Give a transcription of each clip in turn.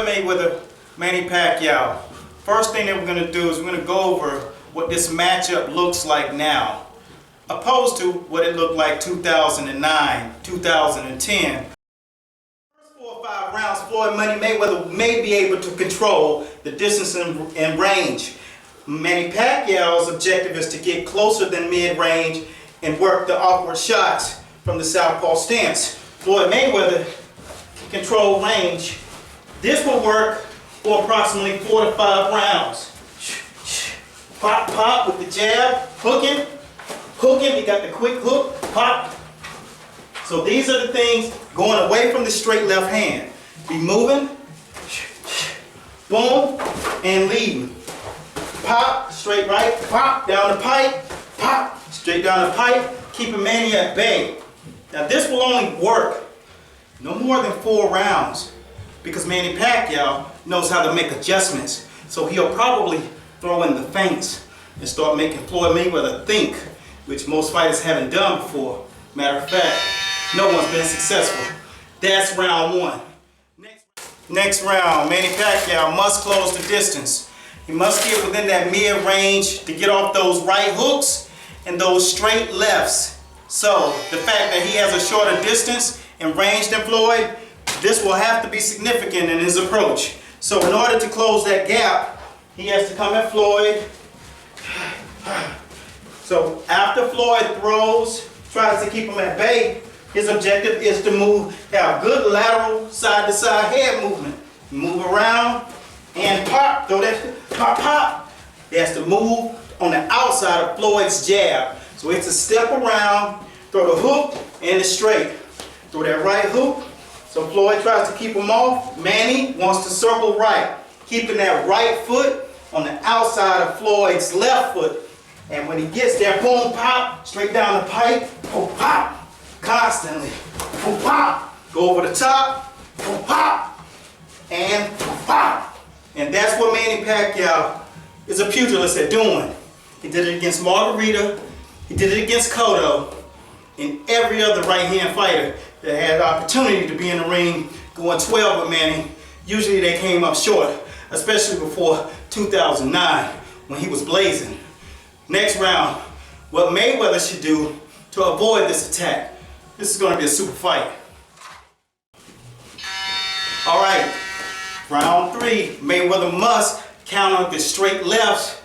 Floyd Mayweather, Manny Pacquiao. First thing that we're going to do is we're going to go over what this matchup looks like now, opposed to what it looked like 2009, 2010. First 4 or 5 rounds, Floyd Mayweather may be able to control the distance and range. Manny Pacquiao's objective is to get closer than mid-range and work the awkward shots from the southpaw stance. Floyd Mayweather can control range. This will work for approximately 4 to 5 rounds. Pop, pop with the jab, hooking, he got the quick hook, pop. So these are the things going away from the straight left hand. Be moving, boom, and leaving. Pop, straight right, pop, down the pipe, pop, straight down the pipe, keeping Manny at bay. Now this will only work no more than 4 rounds because Manny Pacquiao knows how to make adjustments. So he'll probably throw in the feints and start making Floyd Mayweather think, which most fighters haven't done before. Matter of fact, no one's been successful. That's round 1. Next round, Manny Pacquiao must close the distance. He must get within that mid-range to get off those right hooks and those straight lefts. So the fact that he has a shorter distance and range than Floyd, this will have to be significant in his approach. So in order to close that gap, he has to come at Floyd. So after Floyd throws, tries to keep him at bay, his objective is to have good lateral side-to-side head movement. Move around and pop, throw that, pop, pop. He has to move on the outside of Floyd's jab. So it's a step around, throw the hook and the straight. Throw that right hook. So Floyd tries to keep him off. Manny wants to circle right, keeping that right foot on the outside of Floyd's left foot. And when he gets there, boom, pop, straight down the pipe, boom, pop, constantly, boom, pop, go over the top, boom, pop, and boom, pop. And that's what Manny Pacquiao is a pugilist at doing. He did it against Margarita, he did it against Cotto, and every other right-hand fighter that had the opportunity to be in the ring going 12 with Manny, usually they came up short, especially before 2009 when he was blazing. Next round, what Mayweather should do to avoid this attack. This is going to be a super fight. All right, round 3, Mayweather must counter the straight lefts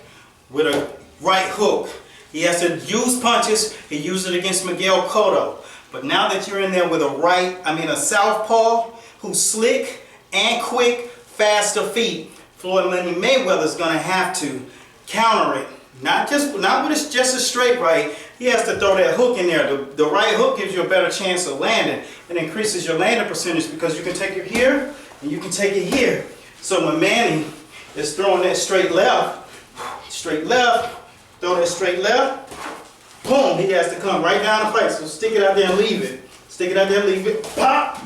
with a right hook. He has to use punches. He used it against Miguel Cotto. But now that you're in there with a southpaw who's slick and quick, faster feet, Floyd Mayweather's going to have to counter it. Not with just a straight right. He has to throw that hook in there. The right hook gives you a better chance of landing. It increases your landing percentage because you can take it here and you can take it here. So when Manny is throwing that straight left, throw that straight left, boom, he has to come right down the pipe. So stick it out there and leave it. Stick it out there, leave it, pop,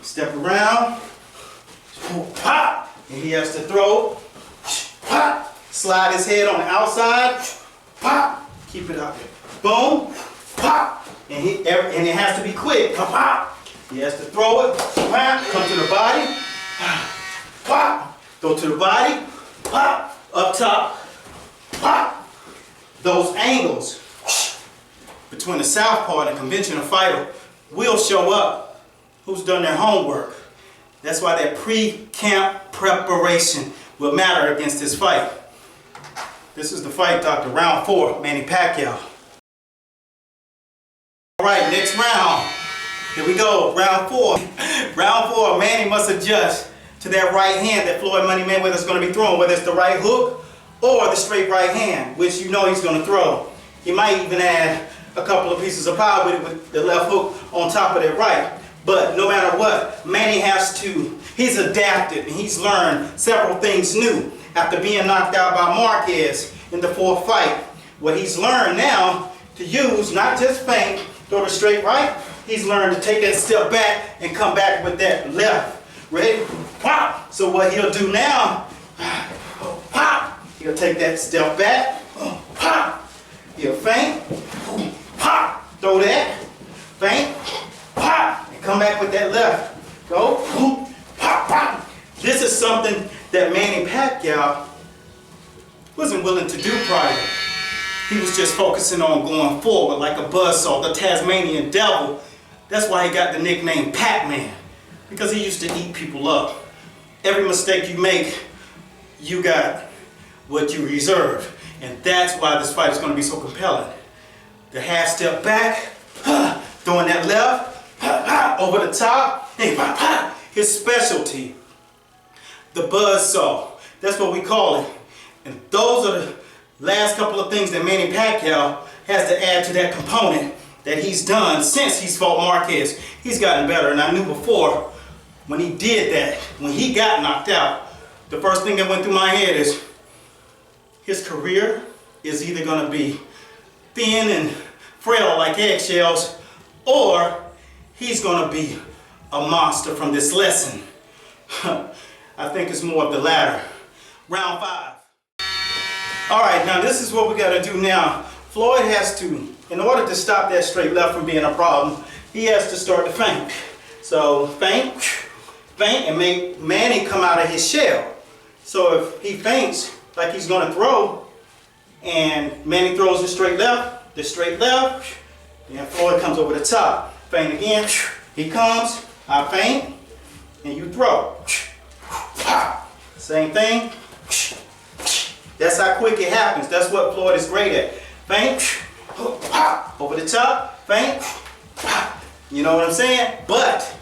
step around, pop, and he has to throw, pop, slide his head on the outside, pop, keep it out there, boom, pop, and it has to be quick, pop, pop. He has to throw it, pop, come to the body, pop, go to the body, pop, up top, pop. Those angles between the southpaw and the conventional fighter will show up who's done their homework. That's why that pre-camp preparation will matter against this fight. This is the fight, Doctor. Round 4, Manny Pacquiao. All right, next round. Here we go, round 4. Round 4, Manny must adjust to that right hand that Floyd Mayweather is going to be throwing, whether it's the right hook or the straight right hand, which you know he's going to throw. He might even add a couple of pieces of power with it with the left hook on top of that right. But no matter what, Manny he's adapted and he's learned several things new after being knocked out by Marquez in the 4th fight. What he's learned now to use, not just feint, throw the straight right, he's learned to take that step back and come back with that left. Ready? Pop! So what he'll do now, pop! He'll take that step back, pop! He'll feint, pop! Throw that, feint, pop! And come back with that left. Go, pop, pop! This is something that Manny Pacquiao wasn't willing to do prior. He was just focusing on going forward like a buzzsaw, the Tasmanian devil. That's why he got the nickname Pac-Man, because he used to eat people up. Every mistake you make, you got what you reserve. And that's why this fight is going to be so compelling. The half step back, throwing that left, over the top, his specialty, the buzzsaw. That's what we call it. And those are the last couple of things that Manny Pacquiao has to add to that component that he's done since he's fought Marquez. He's gotten better, and I knew before when he did that, when he got knocked out, the first thing that went through my head is his career is either going to be thin and frail like eggshells, or he's going to be a monster from this lesson. I think it's more of the latter. Round 5. All right, now this is what we got to do now. Floyd has to, in order to stop that straight left from being a problem, he has to start to feint. So feint, and make Manny come out of his shell. So if he feints like he's going to throw, and Manny throws the straight left, then Floyd comes over the top. Feint again, he comes, I feint, and you throw. Same thing. That's how quick it happens. That's what Floyd is great at. Feint, over the top, feint, you know what I'm saying? But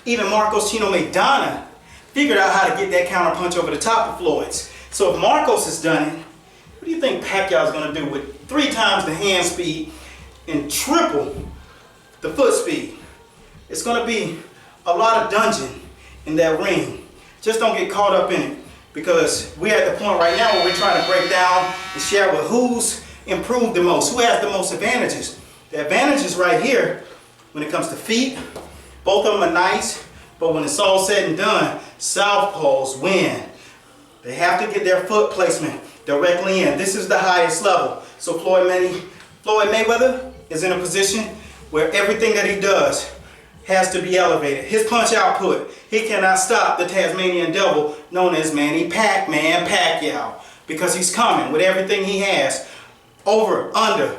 even Marcos Chino Maidana figured out how to get that counter punch over the top of Floyd's. So if Marcos has done it, what do you think Pacquiao is going to do with 3 times the hand speed and triple the foot speed? It's going to be a lot of dungeon in that ring. Just don't get caught up in it, because we're at the point right now where we're trying to break down and share with who's improved the most, who has the most advantages. The advantages right here, when it comes to feet, both of them are nice, but when it's all said and done, southpaws win. They have to get their foot placement directly in. This is the highest level. So Floyd Mayweather is in a position where everything that he does has to be elevated. His punch output, he cannot stop the Tasmanian devil known as Manny Pac-Man Pacquiao, because he's coming with everything he has. Over, under,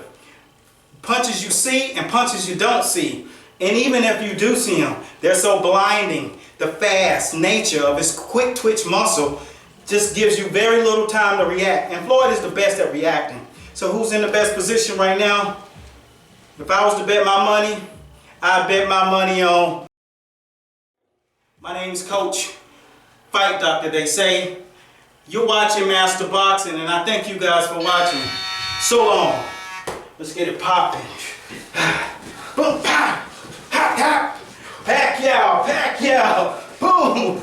punches you see and punches you don't see. And even if you do see him, they're so blinding. The fast nature of his quick twitch muscle just gives you very little time to react. And Floyd is the best at reacting. So who's in the best position right now? If I was to bet my money, I bet my money on... My name's Coach Fight Doctor, they say. You're watching Master Boxing, and I thank you guys for watching. So long. Let's get it popping. Boom, pop, hop, hop. Pacquiao, Pacquiao, boom.